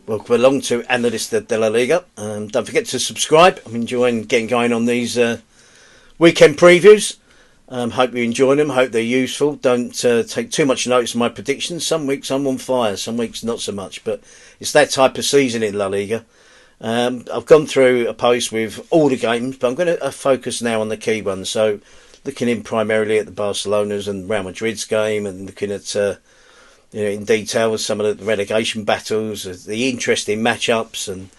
Welcome along to Analista de la Liga. Don't forget to subscribe. I'm enjoying getting going on these weekend previews. Hope you enjoy them. Hope they're useful. Don't take too much notice of my predictions. Some weeks I'm on fire, some weeks not so much. But it's that type of season in La Liga. I've gone through a post with all the games, but I'm going to focus now on the key ones. So looking in primarily at the Barcelona's and Real Madrid's game, and looking at in detail with some of the relegation battles, the interesting matchups. And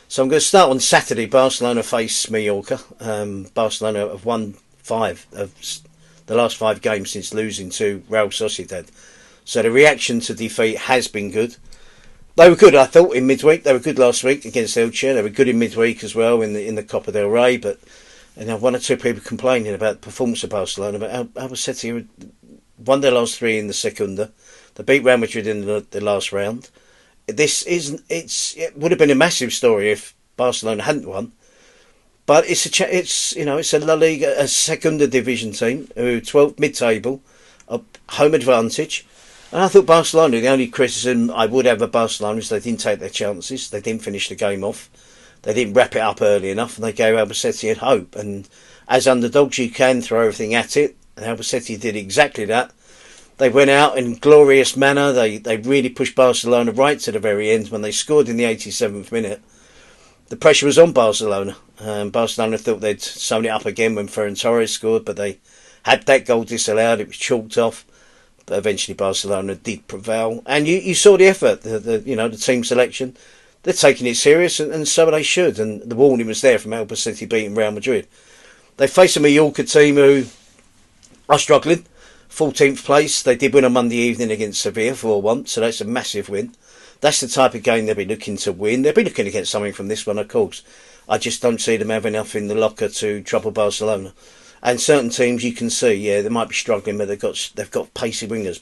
so I'm going to start on Saturday. Barcelona face Mallorca. Barcelona have won 5 of the last 5 games since losing to Real Sociedad. So the reaction to defeat has been good. They were good, I thought, in midweek. They were good last week against Elche. They were good in midweek as well in the Copa del Rey. But one or two people complaining about the performance of Barcelona. But Albacete won their last 3 in the Segunda. They beat Real Madrid in the last round. It would have been a massive story if Barcelona hadn't won. But it's a La Liga, a Segunda division team who 12th mid-table, home advantage. And I thought Barcelona, the only criticism I would have of Barcelona is they didn't take their chances. They didn't finish the game off. They didn't wrap it up early enough, and they gave Albacete hope. And as underdogs, you can throw everything at it. And Albacete did exactly that. They went out in glorious manner. They really pushed Barcelona right to the very end when they scored in the 87th minute. The pressure was on Barcelona. Barcelona thought they'd sewn it up again when Ferran Torres scored, but they had that goal disallowed. It was chalked off. But eventually Barcelona did prevail. And you saw the effort, the team selection. They're taking it serious, and so they should. And the warning was there from Albacete beating Real Madrid. They face a Mallorca team who are struggling. 14th place. They did win on Monday evening against Sevilla 4-1, so that's a massive win. That's the type of game they'll be looking to win. They'll be looking to get something from this one, of course. I just don't see them having enough in the locker to trouble Barcelona. And certain teams you can see, they might be struggling, but they've got pacey wingers,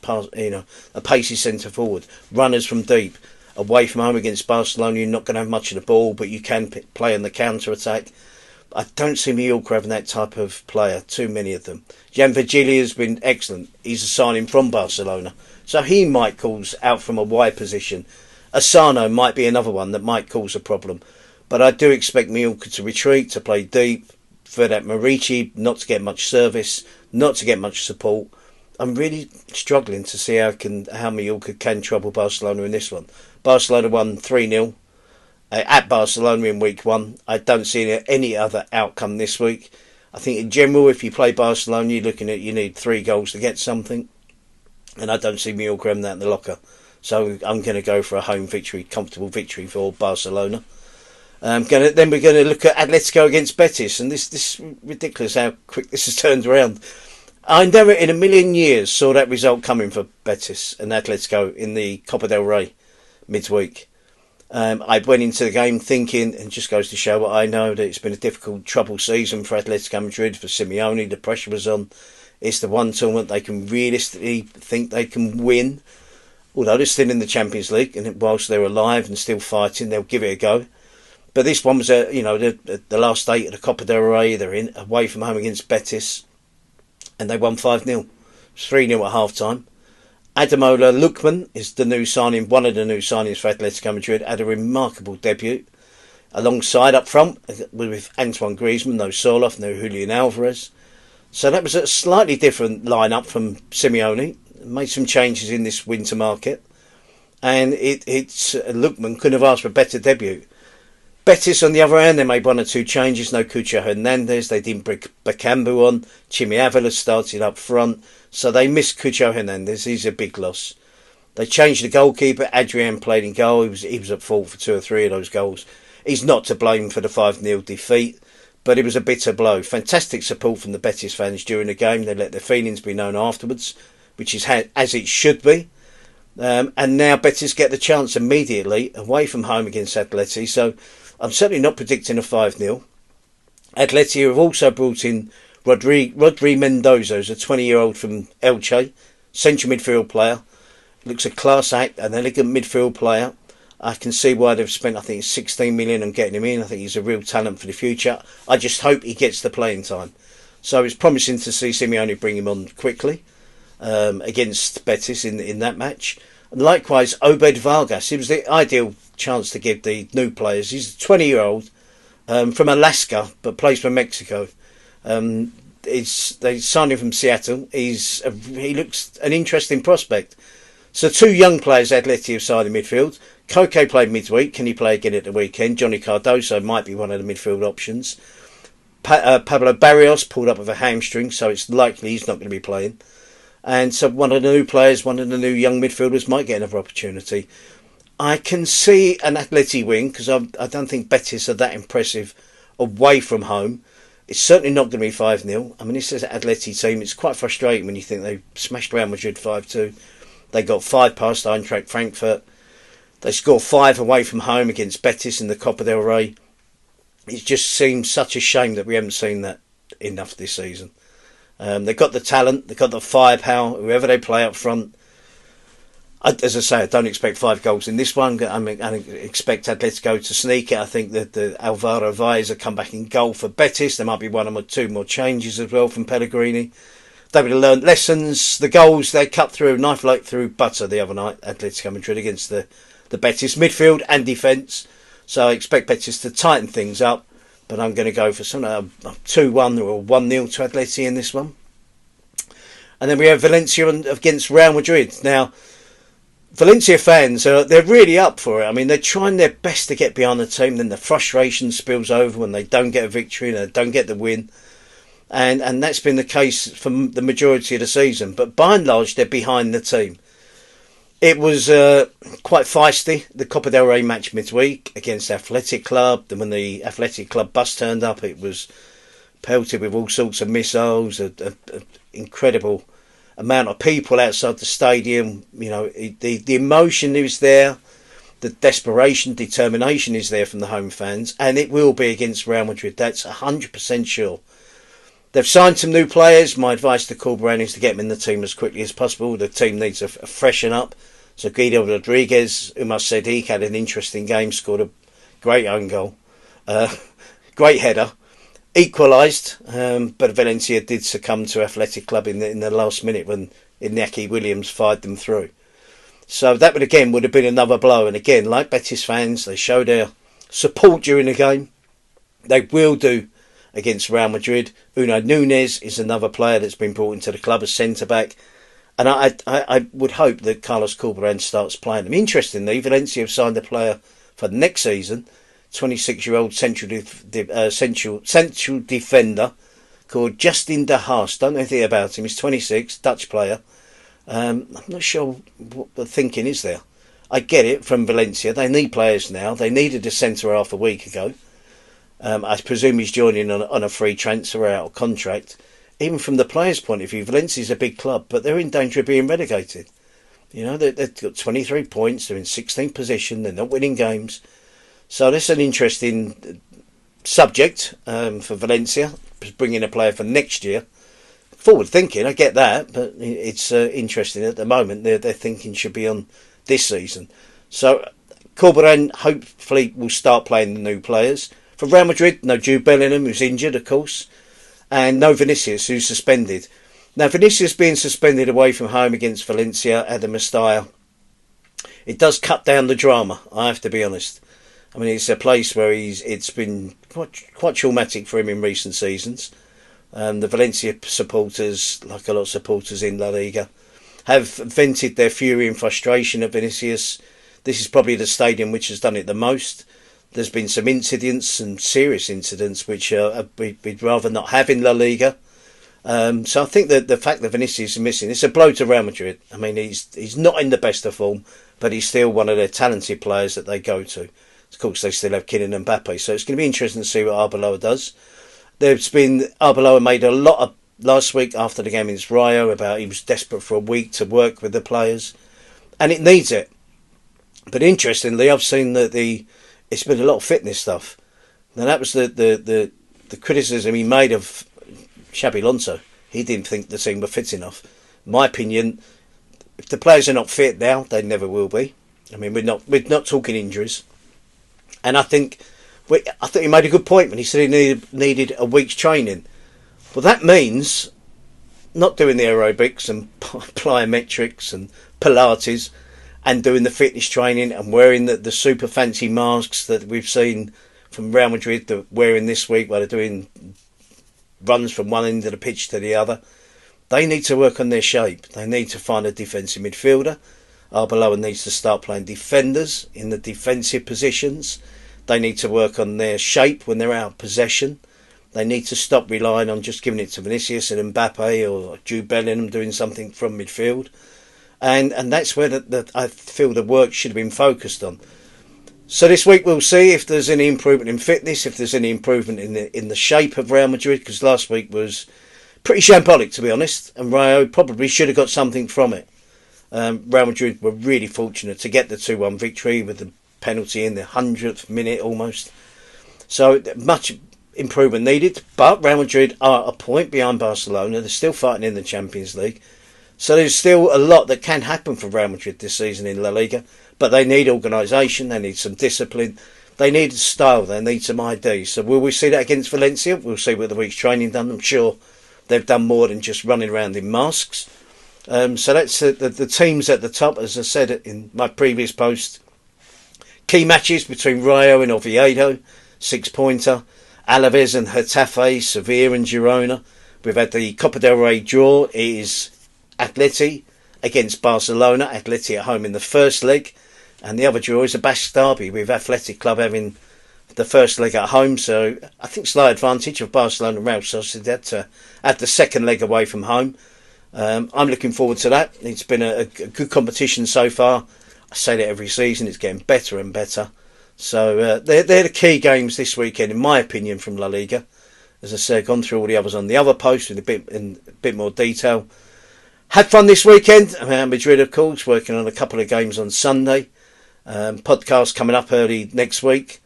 a pacey centre forward, runners from deep. Away from home against Barcelona, you're not going to have much of the ball, but you can play on the counter attack. I don't see Mallorca having that type of player, too many of them. Jan Virgili has been excellent. He's a signing from Barcelona. So he might cause out from a wide position. Asano might be another one that might cause a problem. But I do expect Mallorca to retreat, to play deep, for that Marici not to get much service, not to get much support. I'm really struggling to see how Mallorca can trouble Barcelona in this one. Barcelona won 3-0. At Barcelona in week 1. I don't see any other outcome this week. I think in general, if you play Barcelona, you're looking at you need 3 goals to get something. And I don't see Mallorca having that in the locker. So I'm going to go for a home victory, comfortable victory for Barcelona. Then we're going to look at Atletico against Betis. And this is ridiculous how quick this has turned around. I never in a million years saw that result coming for Betis and Atletico in the Copa del Rey midweek. I went into the game thinking, and just goes to show what I know, that it's been a difficult, troubled season for Atletico Madrid, for Simeone. The pressure was on. It's the one tournament they can realistically think they can win. Although they're still in the Champions League, and whilst they're alive and still fighting, they'll give it a go. But this one was, the last 8 of the Copa del Rey. They're in away from home against Betis, and they won 5-0. 3-0 at half-time. Ademola Lookman is the new signing, one of the new signings for Atletico Madrid, had a remarkable debut. Alongside up front with Antoine Griezmann, no Soloff, no Julian Alvarez. So that was a slightly different lineup from Simeone. Made some changes in this winter market. And Lookman couldn't have asked for a better debut. Betis, on the other hand, they made 1 or 2 changes. No Cucho Hernandez. They didn't bring Bakambu on. Chimi Avila started up front. So they missed Cucho Hernandez. He's a big loss. They changed the goalkeeper. Adrian played in goal. He was at fault for 2 or 3 of those goals. He's not to blame for the 5-0 defeat, but it was a bitter blow. Fantastic support from the Betis fans during the game. They let their feelings be known afterwards, which is as it should be. And now Betis get the chance immediately away from home against Atleti. So I'm certainly not predicting a 5-0. Atleti have also brought in Rodri Mendoza, who's a 20-year-old from Elche, central midfield player. Looks a class act, an elegant midfield player. I can see why they've spent, I think, 16 million on getting him in. I think he's a real talent for the future. I just hope he gets the playing time. So it's promising to see Simeone bring him on quickly against Betis in that match. And likewise, Obed Vargas. It was the ideal chance to give the new players. He's a 20-year-old from Alaska, but plays for Mexico. They signed him from Seattle. He looks an interesting prospect. So two young players Atleti have signed in midfield. Koke played midweek. Can he play again at the weekend? Johnny Cardoso might be one of the midfield options. Pablo Barrios pulled up with a hamstring, so it's likely he's not going to be playing. And so one of the new players, one of the new young midfielders might get another opportunity. I can see an Atleti win because I don't think Betis are that impressive away from home. It's certainly not going to be 5-0. I mean, this is an Atleti team. It's quite frustrating when you think they smashed Real Madrid 5-2. They got 5 past Eintracht Frankfurt. They scored 5 away from home against Betis in the Copa del Rey. It just seems such a shame that we haven't seen that enough this season. They've got the talent, they've got the firepower, whoever they play up front. As I say, I don't expect 5 goals in this one. I expect Atletico to sneak it. I think that the Alvaro Valles will come back in goal for Betis. There might be 1 or 2 more changes as well from Pellegrini. They would have learned lessons. The goals they cut through, knife like through butter the other night, Atletico Madrid against the Betis midfield and defence. So I expect Betis to tighten things up. But I'm going to go for some 2-1 or 1-0 to Atleti in this one. And then we have Valencia against Real Madrid. Now, Valencia fans, they're really up for it. I mean, they're trying their best to get behind the team. Then the frustration spills over when they don't get a victory and they don't get the win. And that's been the case for the majority of the season. But by and large, they're behind the team. It was quite feisty, the Copa del Rey match midweek against Athletic Club. And when the Athletic Club bus turned up, it was pelted with all sorts of missiles, an incredible amount of people outside the stadium. You know, the emotion is there, the desperation, determination is there from the home fans, and it will be against Real Madrid. That's 100% sure. They've signed some new players. My advice to Corberán is to get them in the team as quickly as possible. The team needs a freshen up. So Guido Rodriguez, Umar Sadiq had an interesting game, scored a great own goal, great header, equalised, but Valencia did succumb to Athletic Club in the last minute when Iñaki Williams fired them through. So that would have been another blow. And again, like Betis fans, they show their support during the game. They will do against Real Madrid. Unai Núñez is another player that's been brought into the club as centre-back. And I would hope that Carlos Corberán starts playing them. Interestingly, Valencia have signed a player for next season, 26-year-old central defender called Justin De Haas. Don't know anything about him. He's 26, Dutch player. I'm not sure what the thinking is there. I get it from Valencia. They need players now. They needed a centre-half a week ago. I presume he's joining on a free transfer out of contract. Even from the players' point of view, Valencia's a big club, but they're in danger of being relegated. You know, they've got 23 points, they're in 16th position, they're not winning games. So that's an interesting subject for Valencia, bringing a player for next year. Forward thinking, I get that, but it's interesting at the moment. Their thinking should be on this season. So Corberán hopefully will start playing the new players. For Real Madrid, no Jude Bellingham, who's injured, of course. And no Vinicius, who's suspended. Now, Vinicius being suspended away from home against Valencia at the Mestalla, it does cut down the drama, I have to be honest. I mean, it's a place where it's been quite traumatic for him in recent seasons. The Valencia supporters, like a lot of supporters in La Liga, have vented their fury and frustration at Vinicius. This is probably the stadium which has done it the most. There's been some incidents, some serious incidents, which we'd rather not have in La Liga. So I think that the fact that Vinicius is missing, it's a blow to Real Madrid. I mean, he's not in the best of form, but he's still one of their talented players that they go to. Of course, they still have Kylian Mbappe, so it's going to be interesting to see what Arbeloa does. Arbeloa made a lot of last week after the game against Rayo about he was desperate for a week to work with the players, and it needs it. But interestingly, I've seen that it's been a lot of fitness stuff. Now that was the criticism he made of Xabi Alonso. He didn't think the team were fit enough. In my opinion, if the players are not fit now, they never will be. I mean, we're not talking injuries, and I think he made a good point when he said he needed a week's training. Well, that means not doing the aerobics and plyometrics and Pilates and doing the fitness training and wearing the super fancy masks that we've seen from Real Madrid, that wearing this week while they're doing runs from one end of the pitch to the other. They need to work on their shape. They need to find a defensive midfielder. Arbeloa needs to start playing defenders in the defensive positions. They need to work on their shape when they're out of possession. They need to stop relying on just giving it to Vinicius and Mbappe or Jude Bellingham doing something from midfield. And that's where I feel the work should have been focused on. So this week we'll see if there's any improvement in fitness, if there's any improvement in the shape of Real Madrid, because last week was pretty shambolic, to be honest, and Rayo probably should have got something from it. Real Madrid were really fortunate to get the 2-1 victory with the penalty in the 100th minute almost. So much improvement needed, but Real Madrid are a point behind Barcelona. They're still fighting in the Champions League. So there's still a lot that can happen for Real Madrid this season in La Liga, but they need organisation, they need some discipline, they need style, they need some ID. So will we see that against Valencia? We'll see what the week's training done. I'm sure they've done more than just running around in masks. So that's the teams at the top, as I said in my previous post. Key matches between Rayo and Oviedo, 6-pointer. Alaves and Getafe, Sevilla and Girona. We've had the Copa del Rey draw. It is Atleti against Barcelona. Atleti at home in the first leg. And the other draw is a Basque derby with Athletic Club having the first leg at home. So I think slight advantage of Barcelona and Real Sociedad to have the second leg away from home. I'm looking forward to that. It's been a good competition so far. I say that every season. It's getting better and better. So they're the key games this weekend, in my opinion, from La Liga. As I said, gone through all the others on the other posts in a bit more detail. Had fun this weekend. I'm at Madrid, of course, working on a couple of games on Sunday. Podcast coming up early next week,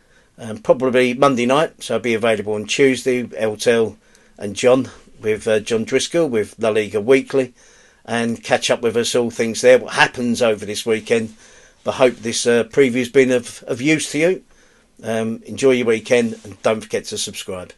probably Monday night. So I'll be available on Tuesday. Eltel and John with John Driscoll with La Liga Weekly, and catch up with us all things there. What happens over this weekend. But I hope this preview's been of use to you. Enjoy your weekend and don't forget to subscribe.